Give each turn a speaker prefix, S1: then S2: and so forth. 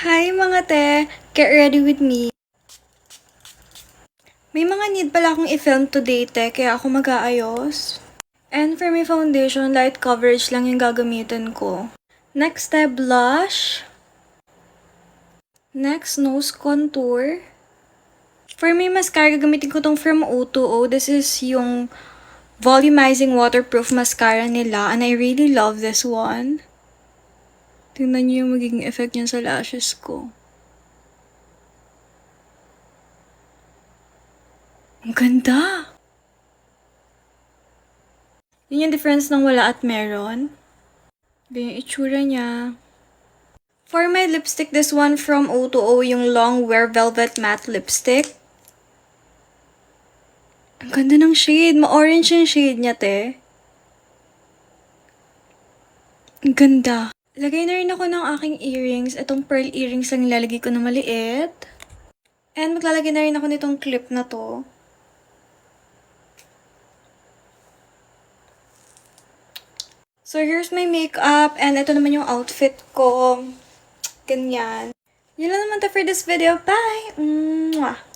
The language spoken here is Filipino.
S1: Hi mga te! Get ready with me. May mga need pala akong i-film today te, kaya ako mag-aayos. And for my foundation, light coverage lang yung gagamitin ko. Next step, blush. Next, nose contour. For my mascara, gagamitin ko tong from O2O. This is yung volumizing waterproof mascara nila and I really love this one. Tingnan niyo yung magiging effect niya sa lashes ko. Ang ganda! Yun yung difference ng wala at meron. Ganyan yung itsura niya. For my lipstick, this one from O2O, yung Long Wear Velvet Matte Lipstick. Ang ganda ng shade. Ma-orange yung shade niya, te. Ang ganda. Lagay na rin ako ng aking earrings. Itong pearl earrings lang nilalagay ko na maliit. And maglalagay na rin ako nitong clip na to. So, here's my makeup. And ito naman yung outfit ko. Ganyan. Yun lang naman to for this video. Bye! Mwah!